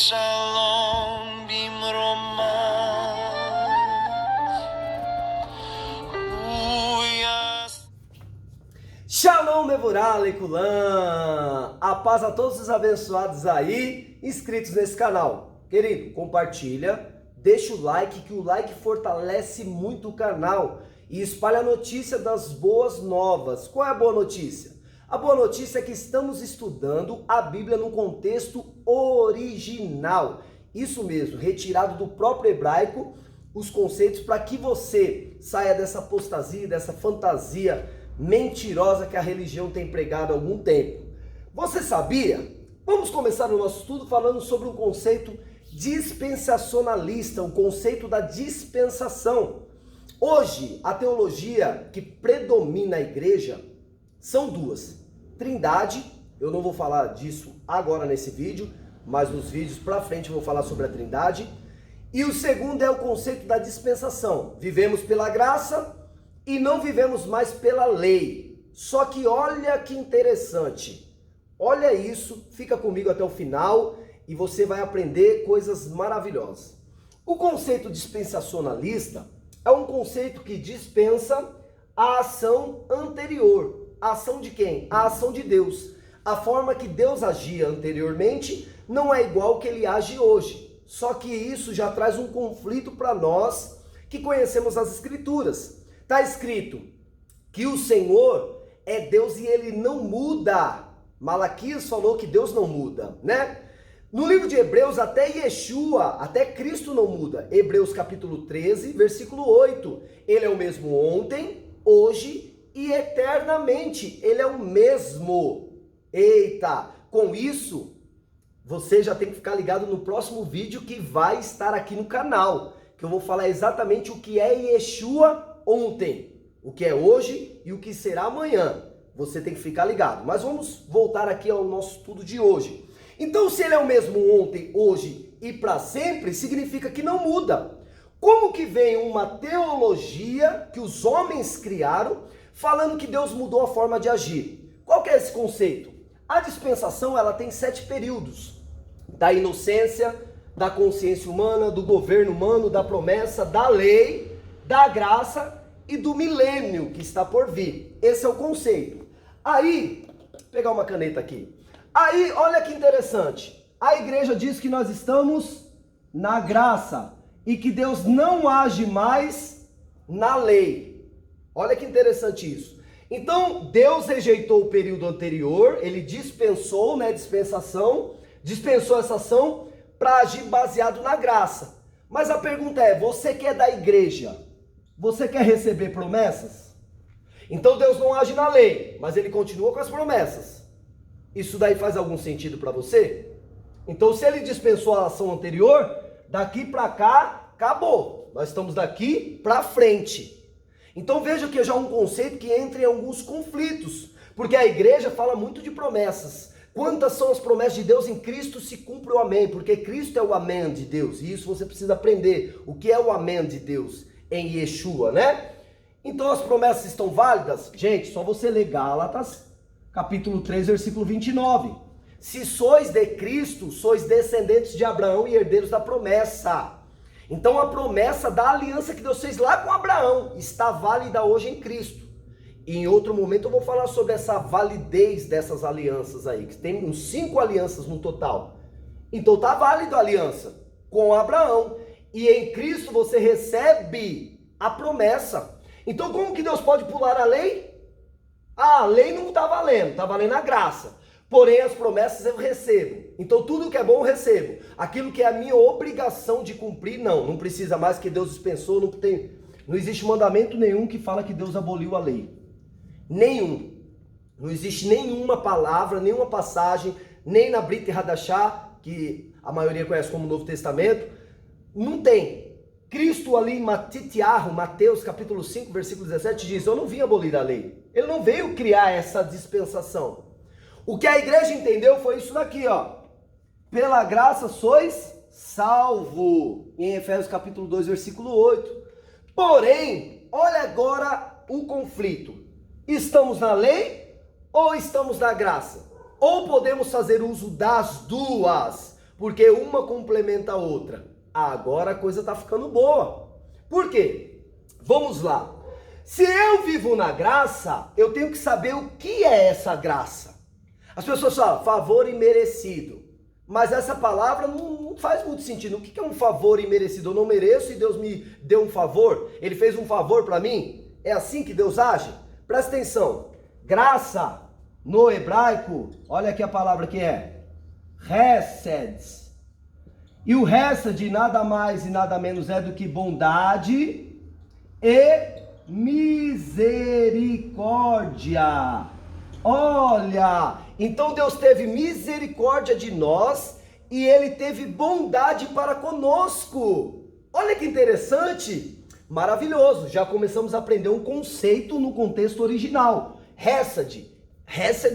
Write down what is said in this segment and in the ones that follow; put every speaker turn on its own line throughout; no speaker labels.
Shalom Bimromat.
Shalom Mevorá Lekulam! A paz a todos os abençoados aí, inscritos nesse canal. Querido, compartilha, deixa o like, que o like fortalece muito o canal e espalha a notícia das boas novas. Qual é a boa notícia? A boa notícia é que estamos estudando a Bíblia no contexto original. Isso mesmo, retirado do próprio hebraico, os conceitos para que você saia dessa apostasia, dessa fantasia mentirosa que a religião tem pregado há algum tempo. Você sabia? Vamos começar o nosso estudo falando sobre um conceito dispensacionalista, o conceito da dispensação. Hoje, a teologia que predomina a igreja são duas. Trindade, eu não vou falar disso agora nesse vídeo, mas nos vídeos para frente eu vou falar sobre a Trindade. E o segundo é o conceito da dispensação. Vivemos pela graça e não vivemos mais pela lei. Só que olha que interessante. Olha isso, fica comigo até o final e você vai aprender coisas maravilhosas. O conceito dispensacionalista é um conceito que dispensa a ação anterior. A ação de quem? A ação de Deus. A forma que Deus agia anteriormente não é igual que ele age hoje. Só que isso já traz um conflito para nós que conhecemos as Escrituras. Está escrito que o Senhor é Deus e ele não muda. Malaquias falou que Deus não muda, né? No livro de Hebreus, até Yeshua, até Cristo não muda. Hebreus capítulo 13, versículo 8. Ele é o mesmo ontem, hoje e eternamente. Ele é o mesmo. Eita, com isso, você já tem que ficar ligado no próximo vídeo que vai estar aqui no canal. Que eu vou falar exatamente o que é Yeshua ontem, o que é hoje e o que será amanhã. Você tem que ficar ligado. Mas vamos voltar aqui ao nosso estudo de hoje. Então, se ele é o mesmo ontem, hoje e para sempre, significa que não muda. Como que vem uma teologia que os homens criaram, falando que Deus mudou a forma de agir? Qual que é esse conceito? A dispensação, ela tem 7 períodos. Da inocência, da consciência humana, do governo humano, da promessa, da lei, da graça e do milênio que está por vir. Esse é o conceito. Aí, vou pegar uma caneta aqui. Aí, olha que interessante. A igreja diz que nós estamos na graça e que Deus não age mais na lei. Olha que interessante isso. Então, Deus rejeitou o período anterior, ele dispensou, né, dispensou essa ação para agir baseado na graça. Mas a pergunta é, você que é da igreja, você quer receber promessas? Então Deus não age na lei, mas ele continua com as promessas. Isso daí faz algum sentido para você? Então se ele dispensou a ação anterior, daqui para cá, acabou. Nós estamos daqui para frente. Então veja que já é um conceito que entra em alguns conflitos, porque a igreja fala muito de promessas. Quantas são as promessas de Deus? Em Cristo se cumpre o amém, porque Cristo é o amém de Deus, e isso você precisa aprender. O que é o amém de Deus em Yeshua, né? Então as promessas estão válidas? Gente, só você ler Gálatas, capítulo 3, versículo 29. Se sois de Cristo, sois descendentes de Abraão e herdeiros da promessa. Então a promessa da aliança que Deus fez lá com Abraão está válida hoje em Cristo. E em outro momento eu vou falar sobre essa validez dessas alianças aí, que tem uns 5 alianças no total. Então está válida a aliança com Abraão. E em Cristo você recebe a promessa. Então como que Deus pode pular a lei? A lei não está valendo a graça. Porém as promessas eu recebo. Então tudo que é bom eu recebo. Aquilo que é a minha obrigação de cumprir, não precisa mais, que Deus dispensou, não existe mandamento nenhum que fala que Deus aboliu a lei. Nenhum. Não existe nenhuma palavra, nenhuma passagem, nem na Brit Hadashah, que a maioria conhece como Novo Testamento, não tem. Cristo ali em Mateus capítulo 5, versículo 17 diz, eu não vim abolir a lei. Ele não veio criar essa dispensação. O que a igreja entendeu foi isso daqui, ó. Pela graça sois salvo. Em Efésios capítulo 2, versículo 8. Porém, olha agora o conflito. Estamos na lei ou estamos na graça? Ou podemos fazer uso das duas? porque uma complementa a outra. Agora a coisa está ficando boa. Por quê? Vamos lá. Se eu vivo na graça, eu tenho que saber o que é essa graça. As pessoas falam favor imerecido, mas essa palavra não faz muito sentido. O que é um favor imerecido? Eu não mereço e Deus me deu um favor? Ele fez um favor para mim? É assim que Deus age? Presta atenção. Graça, no hebraico, olha aqui a palavra que é hesed. E o hesed nada mais e nada menos é do que bondade e misericórdia. Olha, então Deus teve misericórdia de nós e Ele teve bondade para conosco. Olha que interessante, maravilhoso. Já começamos a aprender um conceito no contexto original. Hesed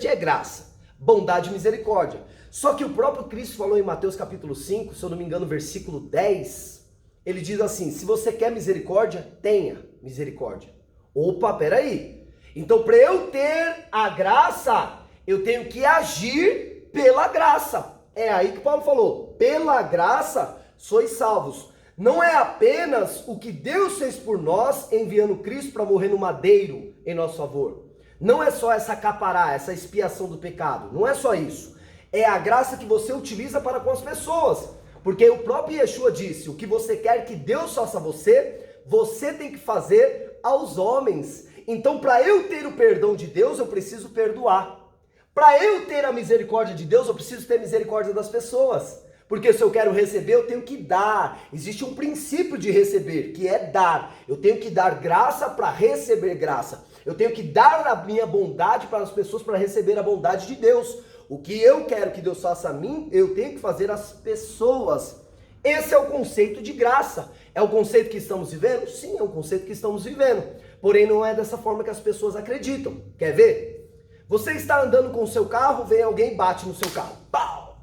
é graça, bondade e misericórdia. Só que o próprio Cristo falou em Mateus capítulo 5, se eu não me engano, versículo 10, ele diz assim, se você quer misericórdia, tenha misericórdia. Opa, peraí. Então, para eu ter a graça, eu tenho que agir pela graça. É aí que Paulo falou, pela graça sois salvos. Não é apenas o que Deus fez por nós, enviando Cristo para morrer no madeiro em nosso favor. Não é só essa capará, essa expiação do pecado. Não é só isso. É a graça que você utiliza para com as pessoas. Porque o próprio Yeshua disse, o que você quer que Deus faça a você, você tem que fazer aos homens. Então, para eu ter o perdão de Deus, eu preciso perdoar. Para eu ter a misericórdia de Deus, eu preciso ter misericórdia das pessoas. Porque se eu quero receber, eu tenho que dar. Existe um princípio de receber, que é dar. Eu tenho que dar graça para receber graça. Eu tenho que dar a minha bondade para as pessoas para receber a bondade de Deus. O que eu quero que Deus faça a mim, eu tenho que fazer às pessoas. Esse é o conceito de graça. É o conceito que estamos vivendo? Sim, é o conceito que estamos vivendo. Porém, não é dessa forma que as pessoas acreditam. Quer ver? Você está andando com o seu carro, vem alguém e bate no seu carro. Pau!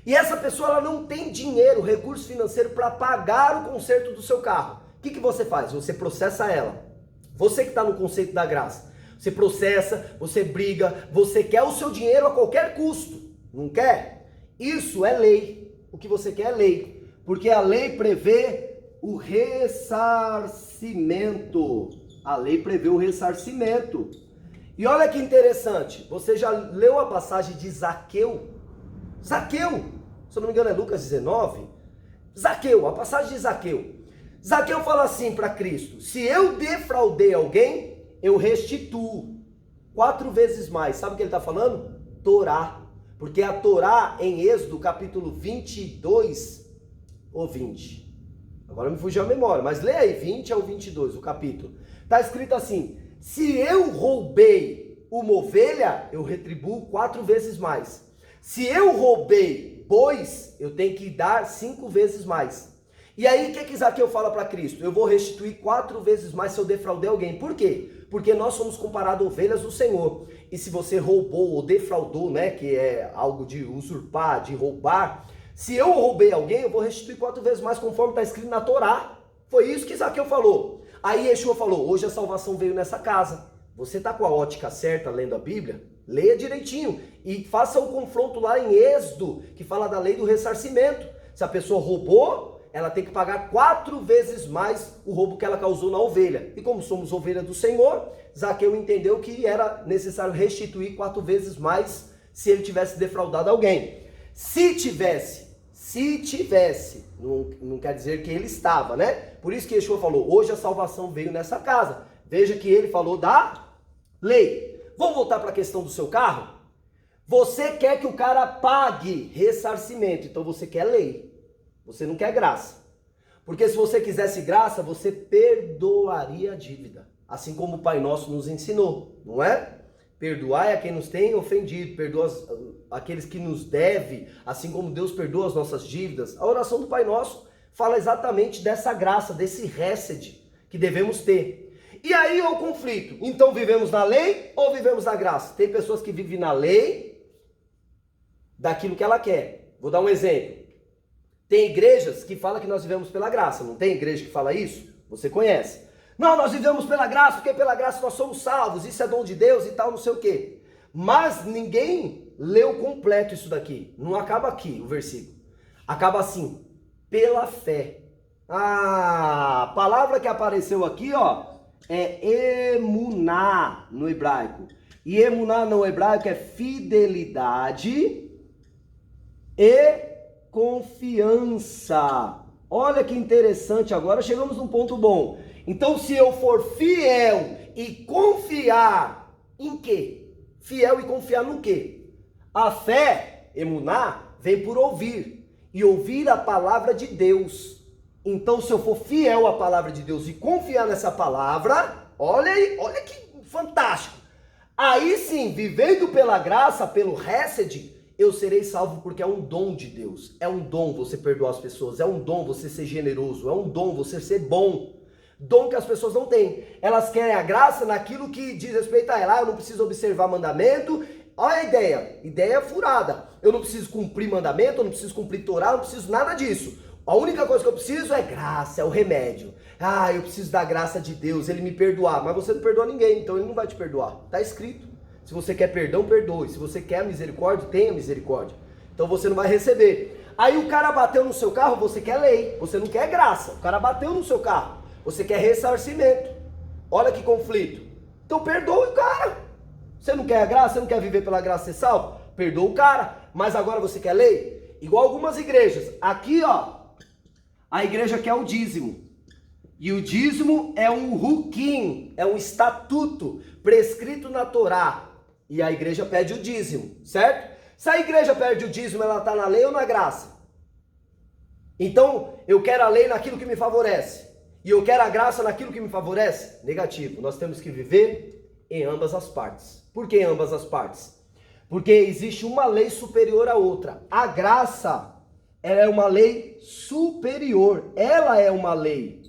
E essa pessoa ela não tem dinheiro, recurso financeiro para pagar o conserto do seu carro. O que você faz? Você processa ela. Você que está no conceito da graça. Você processa, você briga, você quer o seu dinheiro a qualquer custo. Não quer? Isso é lei. O que você quer é lei. Porque a lei prevê o ressarcimento. A lei prevê o ressarcimento. E olha que interessante. Você já leu a passagem de Zaqueu? Zaqueu, se eu não me engano é Lucas 19. Zaqueu, a passagem de Zaqueu. Zaqueu fala assim para Cristo: se eu defraudei alguém, eu restituo 4 vezes mais. Sabe o que ele está falando? Torá. Porque a Torá em Êxodo capítulo 22 ou 20. Agora me fugiu a memória, mas lê aí 20 ao 22 o capítulo. Está escrito assim: se eu roubei uma ovelha, eu retribuo 4 vezes mais. Se eu roubei bois, eu tenho que dar 5 vezes mais. E aí, o que Zaqueu fala para Cristo? Eu vou restituir 4 vezes mais se eu defraudei alguém. Por quê? Porque nós somos comparados a ovelhas do Senhor. E se você roubou ou defraudou, né, que é algo de usurpar, de roubar, se eu roubei alguém, eu vou restituir 4 vezes mais, conforme está escrito na Torá. Foi isso que Zaqueu falou. Aí Yeshua falou: hoje a salvação veio nessa casa. Você está com a ótica certa lendo a Bíblia? Leia direitinho e faça o confronto lá em Êxodo, que fala da lei do ressarcimento. Se a pessoa roubou, ela tem que pagar 4 vezes mais o roubo que ela causou na ovelha. E como somos ovelha do Senhor, Zaqueu entendeu que era necessário restituir 4 vezes mais se ele tivesse defraudado alguém. Se tivesse, não quer dizer que ele estava, né? Por isso que Yeshua falou: hoje a salvação veio nessa casa. Veja que ele falou da lei. Vamos voltar para a questão do seu carro? Você quer que o cara pague ressarcimento, então você quer lei. Você não quer graça. Porque se você quisesse graça, você perdoaria a dívida. Assim como o Pai Nosso nos ensinou, não é? Perdoai a quem nos tem ofendido, perdoa aqueles que nos devem, assim como Deus perdoa as nossas dívidas. A oração do Pai Nosso fala exatamente dessa graça, desse hesed que devemos ter. E aí é o conflito. Então vivemos na lei ou vivemos na graça? Tem pessoas que vivem na lei daquilo que ela quer. Vou dar um exemplo. Tem igrejas que falam que nós vivemos pela graça. Não tem igreja que fala isso? Você conhece. Não, nós vivemos pela graça, porque pela graça nós somos salvos, isso é dom de Deus e tal, não sei o quê. Mas ninguém leu completo isso daqui. Não acaba aqui o versículo. Acaba assim, pela fé. A palavra que apareceu aqui, ó, é emuná no hebraico. E emuná no hebraico é fidelidade e confiança. Olha que interessante, agora chegamos num ponto bom. Então, se eu for fiel e confiar em quê? Fiel e confiar no quê? A fé, emuná, vem por ouvir. E ouvir a palavra de Deus. Então, se eu for fiel à palavra de Deus e confiar nessa palavra, olha aí, olha que fantástico. Aí sim, vivendo pela graça, pelo Hesed, eu serei salvo porque é um dom de Deus. É um dom você perdoar as pessoas, é um dom você ser generoso, é um dom você ser bom. Dom que as pessoas não têm. Elas querem a graça naquilo que diz respeito a ela. Ah, eu não preciso observar mandamento. Olha a ideia furada. Eu não preciso cumprir mandamento, eu não preciso cumprir Torá, eu não preciso nada disso. A única coisa que eu preciso é graça, é o remédio. Ah, eu preciso da graça de Deus, ele me perdoar. Mas você não perdoa ninguém, então ele não vai te perdoar. Está escrito. Se você quer perdão, perdoe. Se você quer misericórdia, tenha misericórdia. Então você não vai receber. Aí o cara bateu no seu carro, você quer lei. Você não quer graça. O cara bateu no seu carro. Você quer ressarcimento. Olha que conflito. Então perdoe o cara. Você não quer a graça? Você não quer viver pela graça e ser salvo? Perdoa o cara. Mas agora você quer lei? Igual algumas igrejas. Aqui, ó. A igreja quer o dízimo. E o dízimo é um hukim, é um estatuto prescrito na Torá. E a igreja pede o dízimo, certo? Se a igreja pede o dízimo, ela está na lei ou na graça? Então, eu quero a lei naquilo que me favorece. E eu quero a graça naquilo que me favorece? Negativo. Nós temos que viver em ambas as partes. Por que em ambas as partes? Porque existe uma lei superior à outra. A graça, ela é uma lei superior. Ela é uma lei.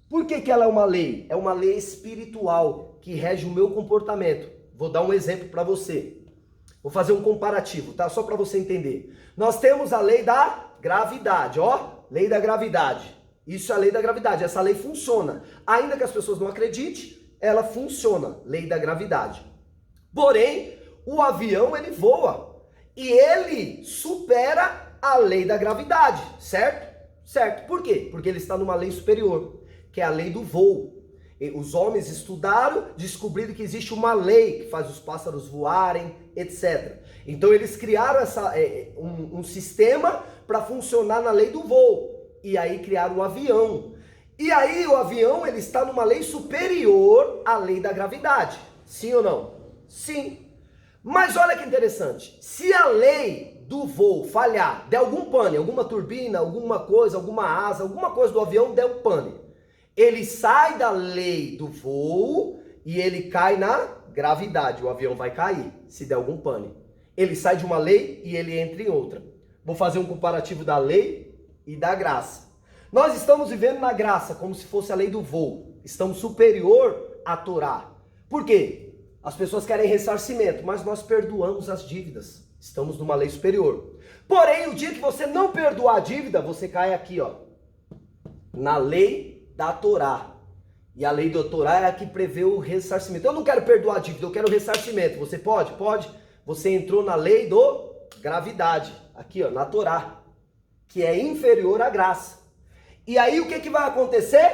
Por que ela é uma lei? É uma lei espiritual que rege o meu comportamento. Vou dar um exemplo para você. Vou fazer um comparativo, tá? Só para você entender. Nós temos a lei da gravidade, ó. Lei da gravidade. Isso é a lei da gravidade. Essa lei funciona. Ainda que as pessoas não acreditem, ela funciona. Lei da gravidade. Porém, o avião, ele voa. E ele supera a lei da gravidade, certo? Certo. Por quê? Porque ele está numa lei superior, que é a lei do voo. Os homens estudaram, descobriram que existe uma lei que faz os pássaros voarem, etc. Então eles criaram um sistema para funcionar na lei do voo. E aí criaram o avião. E aí o avião, ele está numa lei superior à lei da gravidade. Sim ou não? Sim. Mas olha que interessante. Se a lei do voo falhar, der algum pane, alguma turbina, alguma coisa, alguma asa, alguma coisa do avião der um pane, ele sai da lei do voo e ele cai na gravidade. O avião vai cair se der algum pane. Ele sai de uma lei e ele entra em outra. Vou fazer um comparativo da lei e da graça. Nós estamos vivendo na graça como se fosse a lei do voo. Estamos superior à Torá. Por quê? As pessoas querem ressarcimento, mas nós perdoamos as dívidas. Estamos numa lei superior. Porém, o dia que você não perdoar a dívida, você cai aqui, ó, na lei da Torá. E a lei da Torá é a que prevê o ressarcimento. Eu não quero perdoar a dívida, eu quero o ressarcimento. Você pode? Pode. Você entrou na lei do gravidade, aqui, ó, na Torá, que é inferior à graça. E aí o que vai acontecer?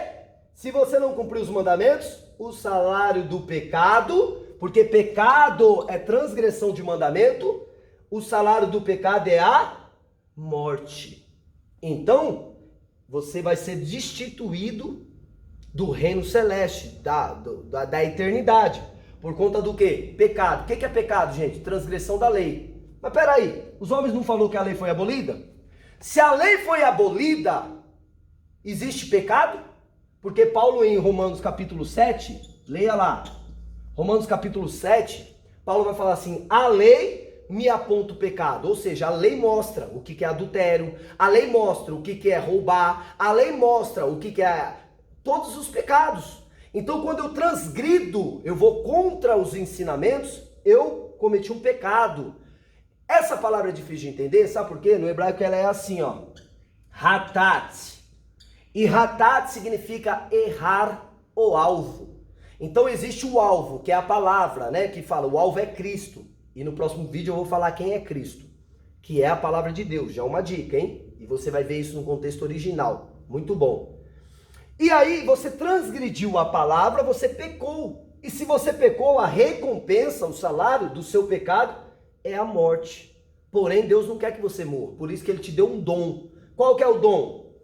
Se você não cumprir os mandamentos, o salário do pecado, porque pecado é transgressão de mandamento, o salário do pecado é a morte. Então, você vai ser destituído do reino celeste, da eternidade. Por conta do quê? Pecado. O que é pecado, gente? Transgressão da lei. Mas peraí, os homens não falaram que a lei foi abolida? Se a lei foi abolida, existe pecado? Porque Paulo em Romanos capítulo 7, leia lá, Romanos capítulo 7, Paulo vai falar assim, a lei me aponta o pecado, ou seja, a lei mostra o que é adultério, a lei mostra o que é roubar, a lei mostra o que é todos os pecados. Então quando eu transgrido, eu vou contra os ensinamentos, eu cometi um pecado. Essa palavra é difícil de entender, sabe por quê? No hebraico ela é assim, ó, hatat. E hatat significa errar o alvo. Então existe o alvo, que é a palavra, né? Que fala, o alvo é Cristo. E no próximo vídeo eu vou falar quem é Cristo, que é a palavra de Deus. Já é uma dica, hein? E você vai ver isso no contexto original. Muito bom. E aí você transgrediu a palavra, você pecou. E se você pecou, a recompensa, o salário do seu pecado é a morte. Porém, Deus não quer que você morra. Por isso que ele te deu um dom. Qual que é o dom?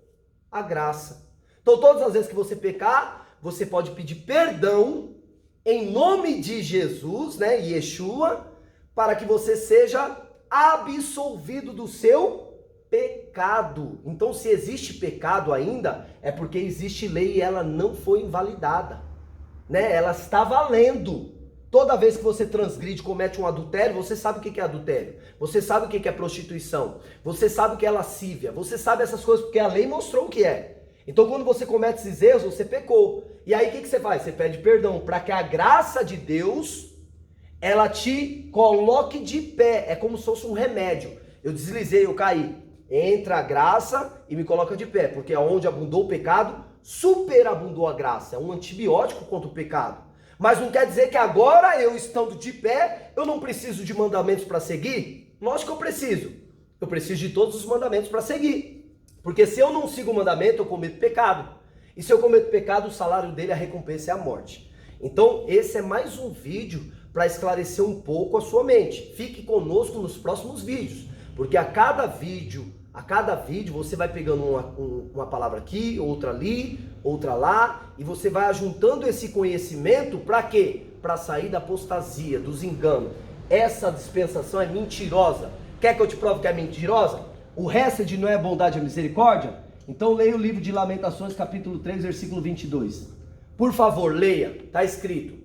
A graça. Então, todas as vezes que você pecar, você pode pedir perdão em nome de Jesus, né, Yeshua, para que você seja absolvido do seu pecado. Então, se existe pecado ainda, é porque existe lei e ela não foi invalidada, né? Ela está valendo. Toda vez que você transgride, comete um adultério, você sabe o que é adultério. Você sabe o que é prostituição. Você sabe o que é lascívia. Você sabe essas coisas porque a lei mostrou o que é. Então, quando você comete esses erros, você pecou. E aí, o que você faz? Você pede perdão para que a graça de Deus, ela te coloque de pé. É como se fosse um remédio. Eu deslizei, eu caí. Entra a graça e me coloca de pé. Porque onde abundou o pecado, superabundou a graça. É um antibiótico contra o pecado. Mas não quer dizer que agora, eu estando de pé, eu não preciso de mandamentos para seguir? Lógico que eu preciso. Eu preciso de todos os mandamentos para seguir. Porque se eu não sigo o mandamento, eu cometo pecado. E se eu cometo pecado, o salário dele, a recompensa é a morte. Então, esse é mais um vídeo para esclarecer um pouco a sua mente. Fique conosco nos próximos vídeos. Porque a cada vídeo você vai pegando uma palavra aqui, outra ali, outra lá, e você vai ajuntando esse conhecimento para quê? Para sair da apostasia, dos enganos. Essa dispensação é mentirosa. Quer que eu te prove que é mentirosa? O Hesed não é bondade e misericórdia? Então leia o livro de Lamentações, capítulo 3, versículo 22. Por favor, leia. Está escrito: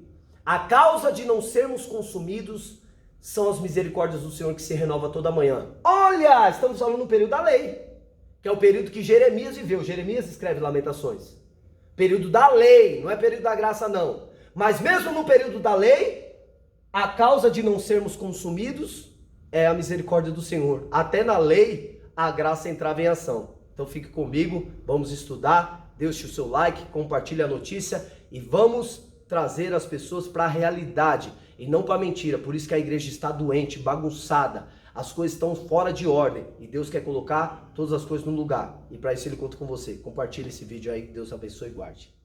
a causa de não sermos consumidos são as misericórdias do Senhor que se renova toda manhã. Olha, estamos falando no período da lei, que é o período que Jeremias viveu. Jeremias escreve Lamentações. Período da lei, não é período da graça não. Mas mesmo no período da lei, a causa de não sermos consumidos é a misericórdia do Senhor. Até na lei, a graça entrava em ação. Então fique comigo, vamos estudar, deixe o seu like, compartilhe a notícia e vamos trazer as pessoas para a realidade e não para a mentira. Por isso que a igreja está doente, bagunçada, as coisas estão fora de ordem e Deus quer colocar todas as coisas no lugar. E para isso ele conta com você. Compartilhe esse vídeo aí, que Deus abençoe e guarde.